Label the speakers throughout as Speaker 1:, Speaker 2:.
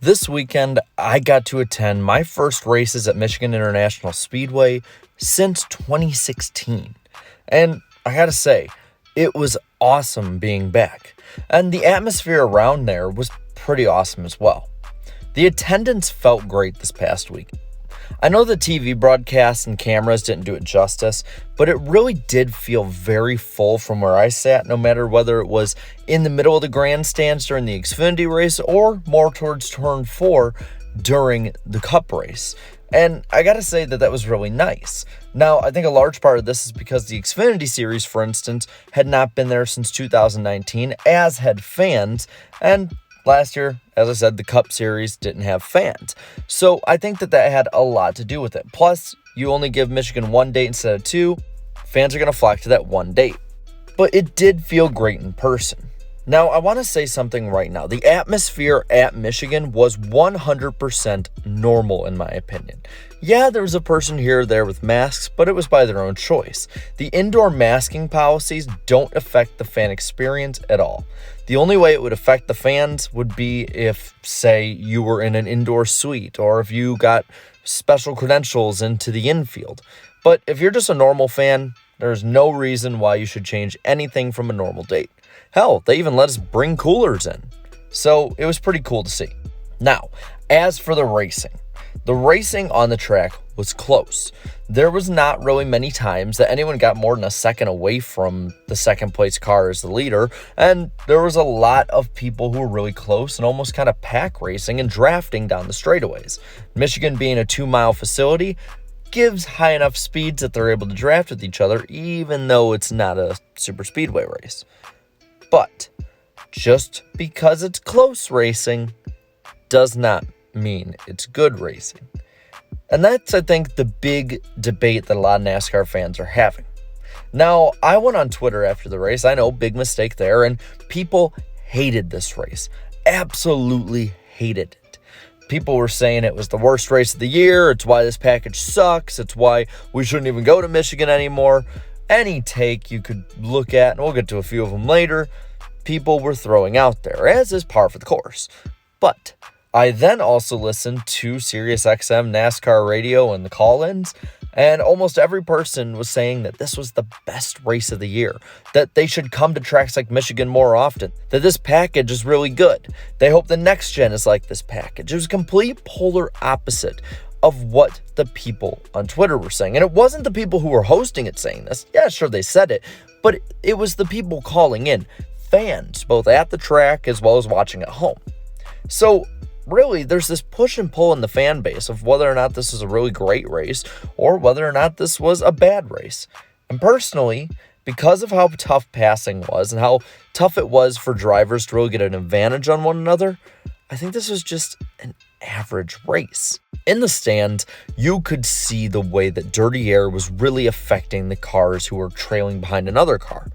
Speaker 1: This weekend, I got to attend my first races at Michigan International Speedway since 2016. And I gotta say, it was awesome being back. And the atmosphere around there was pretty awesome as well. The attendance felt great this past week. I know the TV broadcasts and cameras didn't do it justice, but it really did feel very full from where I sat, no matter whether it was in the middle of the grandstands during the Xfinity race or more towards turn 4 during the Cup race. And I gotta say that was really nice. Now, I think a large part of this is because the Xfinity Series, for instance, had not been there since 2019, as had fans, and last year, as I said, the Cup Series didn't have fans. So I think that had a lot to do with it. Plus, you only give Michigan one date instead of two. Fans are going to flock to that one date. But it did feel great in person. Now, I want to say something right now. The atmosphere at Michigan was 100% normal, in my opinion. Yeah, there was a person here or there with masks, but it was by their own choice. The indoor masking policies don't affect the fan experience at all. The only way it would affect the fans would be if, say, you were in an indoor suite or if you got special credentials into the infield. But if you're just a normal fan, there's no reason why you should change anything from a normal date. Hell, they even let us bring coolers in. So it was pretty cool to see. Now, as for the racing on the track was close. There was not really many times that anyone got more than a second away from the second place car as the leader, and there was a lot of people who were really close and almost kind of pack racing and drafting down the straightaways. Michigan being a 2-mile facility gives high enough speeds that they're able to draft with each other, even though it's not a super speedway race. But just because it's close racing does not mean it's good racing. And that's, I think, the big debate that a lot of NASCAR fans are having. Now, I went on Twitter after the race. I know, big mistake there, and people hated this race. Absolutely hated it. People were saying it was the worst race of the year. It's why this package sucks. It's why we shouldn't even go to Michigan anymore. Any take you could look at, and we'll get to a few of them later, people were throwing out there, as is par for the course. But I then also listened to SiriusXM NASCAR radio and the call-ins, and almost every person was saying that this was the best race of the year, that they should come to tracks like Michigan more often, that this package is really good. They hope the next gen is like this package. It was a complete polar opposite of what the people on Twitter were saying. And it wasn't the people who were hosting it saying this. Yeah, sure, they said it, but it was the people calling in, fans, both at the track as well as watching at home. So really, there's this push and pull in the fan base of whether or not this is a really great race or whether or not this was a bad race. And personally, because of how tough passing was and how tough it was for drivers to really get an advantage on one another, I think this was just an average race. In the stands, you could see the way that dirty air was really affecting the cars who were trailing behind another car.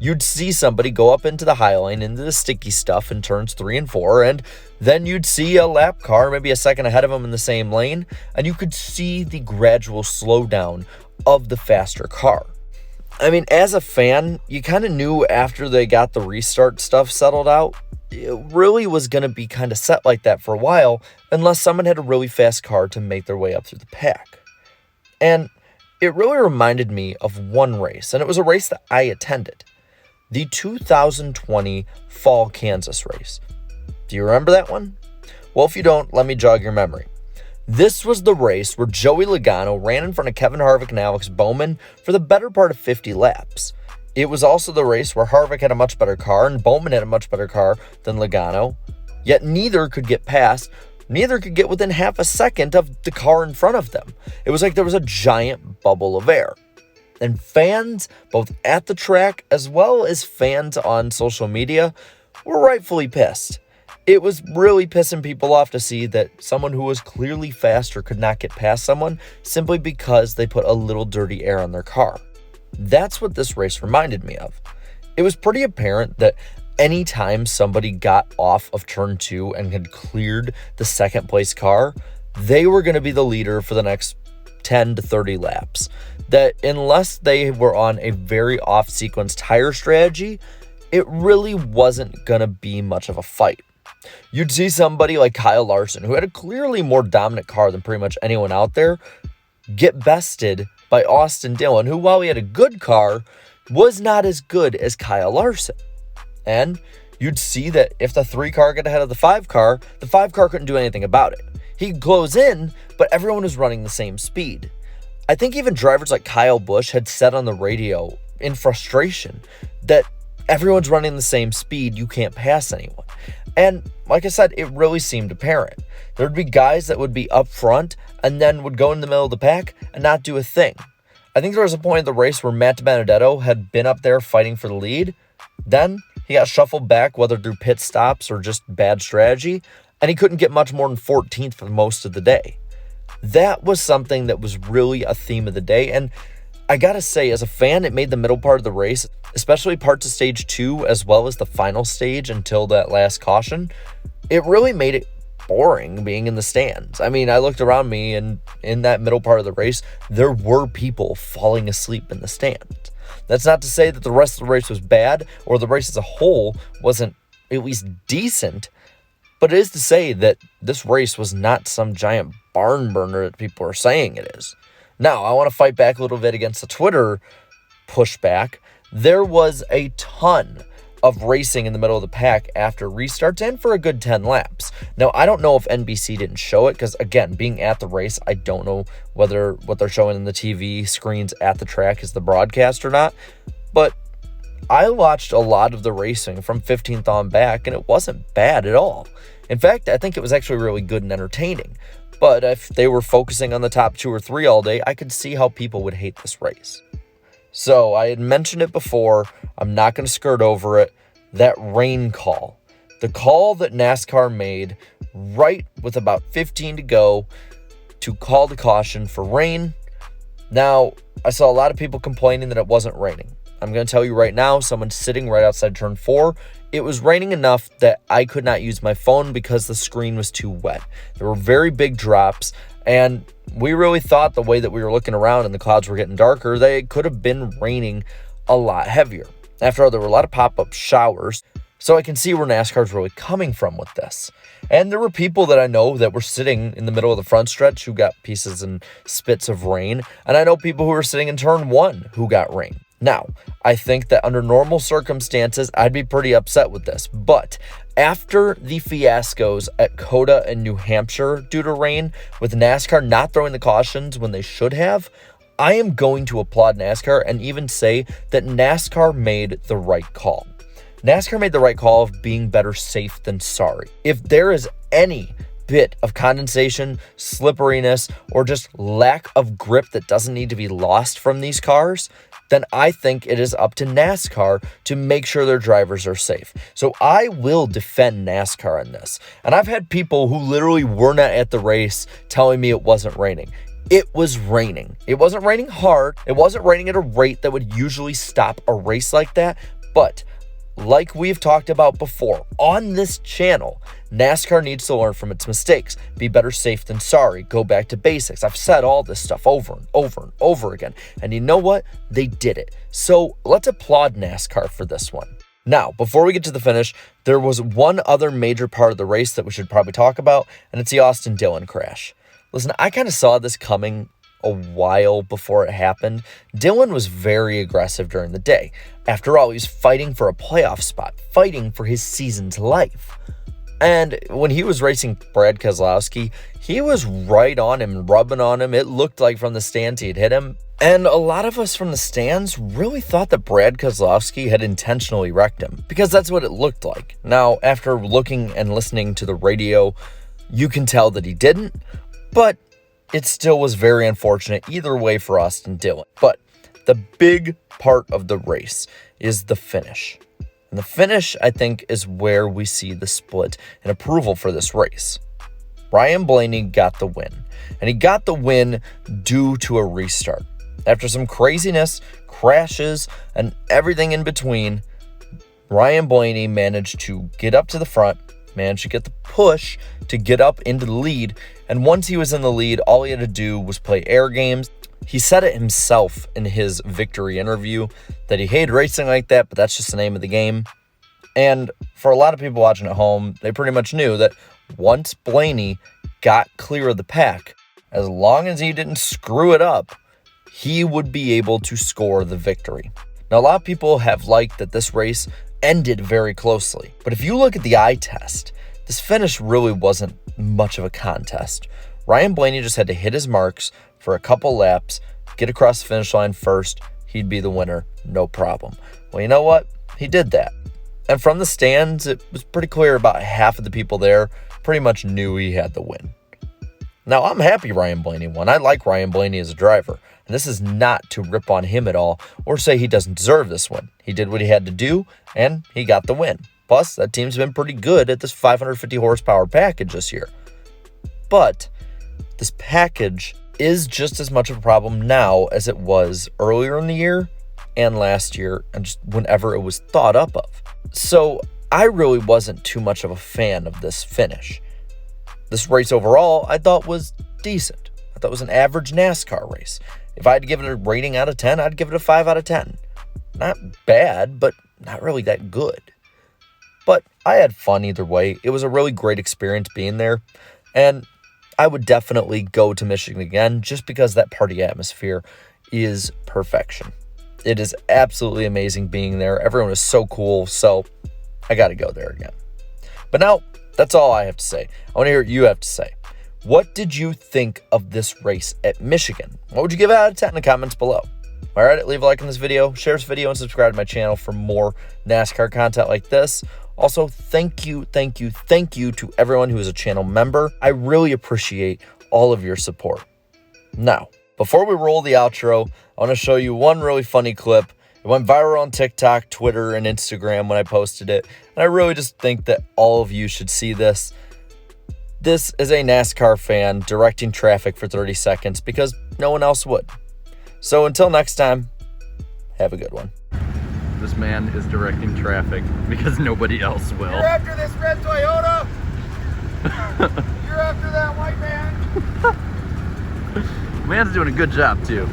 Speaker 1: You'd see somebody go up into the high lane, into the sticky stuff in turns 3 and 4, and then you'd see a lap car, maybe a second ahead of them in the same lane, and you could see the gradual slowdown of the faster car. I mean, as a fan, you kind of knew after they got the restart stuff settled out, it really was going to be kind of set like that for a while, unless someone had a really fast car to make their way up through the pack. And it really reminded me of one race, and it was a race that I attended. The 2020 Fall Kansas race. Do you remember that one? Well, if you don't, let me jog your memory. This was the race where Joey Logano ran in front of Kevin Harvick and Alex Bowman for the better part of 50 laps. It was also the race where Harvick had a much better car and Bowman had a much better car than Logano, yet neither could get past, neither could get within half a second of the car in front of them. It was like there was a giant bubble of air. And fans, both at the track as well as fans on social media, were rightfully pissed. It was really pissing people off to see that someone who was clearly faster could not get past someone simply because they put a little dirty air on their car. That's what this race reminded me of. It was pretty apparent that anytime somebody got off of turn 2 and had cleared the second place car, they were going to be the leader for the next 10 to 30 laps. That unless they were on a very off-sequence tire strategy, it really wasn't going to be much of a fight. You'd see somebody like Kyle Larson, who had a clearly more dominant car than pretty much anyone out there, get bested by Austin Dillon, who, while he had a good car, was not as good as Kyle Larson. And you'd see that if the 3 car got ahead of the 5 car, the 5 car couldn't do anything about it. He could close in, but everyone was running the same speed. I think even drivers like Kyle Busch had said on the radio in frustration that everyone's running the same speed, you can't pass anyone. And like I said, it really seemed apparent. There would be guys that would be up front and then would go in the middle of the pack and not do a thing. I think there was a point in the race where Matt Benedetto had been up there fighting for the lead. Then he got shuffled back, whether through pit stops or just bad strategy, and he couldn't get much more than 14th for most of the day. That was something that was really a theme of the day, and I gotta say, as a fan, it made the middle part of the race, especially parts of stage 2 as well as the final stage until that last caution, it really made it boring being in the stands. I mean, I looked around me, and in that middle part of the race, there were people falling asleep in the stands. That's not to say that the rest of the race was bad or the race as a whole wasn't at least decent, but it is to say that this race was not some giant barn burner that people are saying it is. Now, I want to fight back a little bit against the Twitter pushback. There was a ton of racing in the middle of the pack after restarts and for a good 10 laps. Now, I don't know if NBC didn't show it because, again, being at the race, I don't know whether what they're showing in the TV screens at the track is the broadcast or not. But I watched a lot of the racing from 15th on back, and it wasn't bad at all. In fact, I think it was actually really good and entertaining. But if they were focusing on the top 2 or 3 all day, I could see how people would hate this race. So I had mentioned it before. I'm not going to skirt over it. That rain call. The call that NASCAR made right with about 15 to go to call the caution for rain. Now, I saw a lot of people complaining that it wasn't raining. I'm going to tell you right now, someone's sitting right outside turn 4. It was raining enough that I could not use my phone because the screen was too wet. There were very big drops, and we really thought the way that we were looking around and the clouds were getting darker, that it could have been raining a lot heavier. After all, there were a lot of pop-up showers, so I can see where NASCAR's really coming from with this. And there were people that I know that were sitting in the middle of the front stretch who got pieces and spits of rain, and I know people who were sitting in turn 1 who got rain. Now, I think that under normal circumstances, I'd be pretty upset with this. But after the fiascos at COTA and New Hampshire due to rain, with NASCAR not throwing the cautions when they should have, I am going to applaud NASCAR and even say that NASCAR made the right call. NASCAR made the right call of being better safe than sorry. If there is any bit of condensation, slipperiness, or just lack of grip that doesn't need to be lost from these cars, then I think it is up to NASCAR to make sure their drivers are safe. So I will defend NASCAR on this. And I've had people who literally were not at the race telling me it wasn't raining. It was raining. It wasn't raining hard. It wasn't raining at a rate that would usually stop a race like that. But like we've talked about before on this channel, NASCAR needs to learn from its mistakes. Be better safe than sorry. Go back to basics. I've said all this stuff over and over and over again. And you know what? They did it. So let's applaud NASCAR for this one. Now, before we get to the finish, there was one other major part of the race that we should probably talk about, and it's the Austin Dillon crash. Listen, I kind of saw this coming a while before it happened. Dillon was very aggressive during the day. After all, he was fighting for a playoff spot, fighting for his season's life. And when he was racing Brad Keselowski, he was right on him, rubbing on him. It looked like from the stands he'd hit him. And a lot of us from the stands really thought that Brad Keselowski had intentionally wrecked him, because that's what it looked like. Now, after looking and listening to the radio, you can tell that he didn't, but it still was very unfortunate either way for Austin Dillon. But the big part of the race is the finish. And the finish, I think, is where we see the split in approval for this race. Ryan Blaney got the win, and he got the win due to a restart. After some craziness, crashes, and everything in between, Ryan Blaney managed to get up to the front, managed to get the push to get up into the lead, and once he was in the lead, all he had to do was play air games. He said it himself in his victory interview that he hated racing like that, but that's just the name of the game. And for a lot of people watching at home, they pretty much knew that once Blaney got clear of the pack, as long as he didn't screw it up, he would be able to score the victory. Now, a lot of people have liked that this race ended very closely, but if you look at the eye test, this finish really wasn't much of a contest. Ryan Blaney just had to hit his marks for a couple laps, get across the finish line first, he'd be the winner, no problem. Well, you know what? He did that. And from the stands, it was pretty clear about half of the people there pretty much knew he had the win. Now, I'm happy Ryan Blaney won. I like Ryan Blaney as a driver. And this is not to rip on him at all or say he doesn't deserve this win. He did what he had to do, and he got the win. Plus, that team's been pretty good at this 550 horsepower package this year. But this package is just as much of a problem now as it was earlier in the year and last year and just whenever it was thought up of. So I really wasn't too much of a fan of this finish. This race overall, I thought was decent. I thought it was an average NASCAR race. If I had to give it a rating out of 10, I'd give it a 5 out of 10. Not bad, but not really that good. But I had fun either way. It was a really great experience being there. And I would definitely go to Michigan again just because that party atmosphere is perfection. It is absolutely amazing being there. Everyone is so cool, so I got to go there again. But now, that's all I have to say. I want to hear what you have to say. What did you think of this race at Michigan? What would you give it out of 10 in the comments below? All right, leave a like on this video, share this video, and subscribe to my channel for more NASCAR content like this. Also, thank you to everyone who is a channel member. I really appreciate all of your support. Now, before we roll the outro, I want to show you one really funny clip. It went viral on TikTok, Twitter, and Instagram when I posted it. And I really just think that all of you should see this. This is a NASCAR fan directing traffic for 30 seconds because no one else would. So until next time, have a good one. This man is directing traffic because nobody else will.
Speaker 2: You're after this red Toyota. You're after that white man.
Speaker 1: Man's doing a good job too.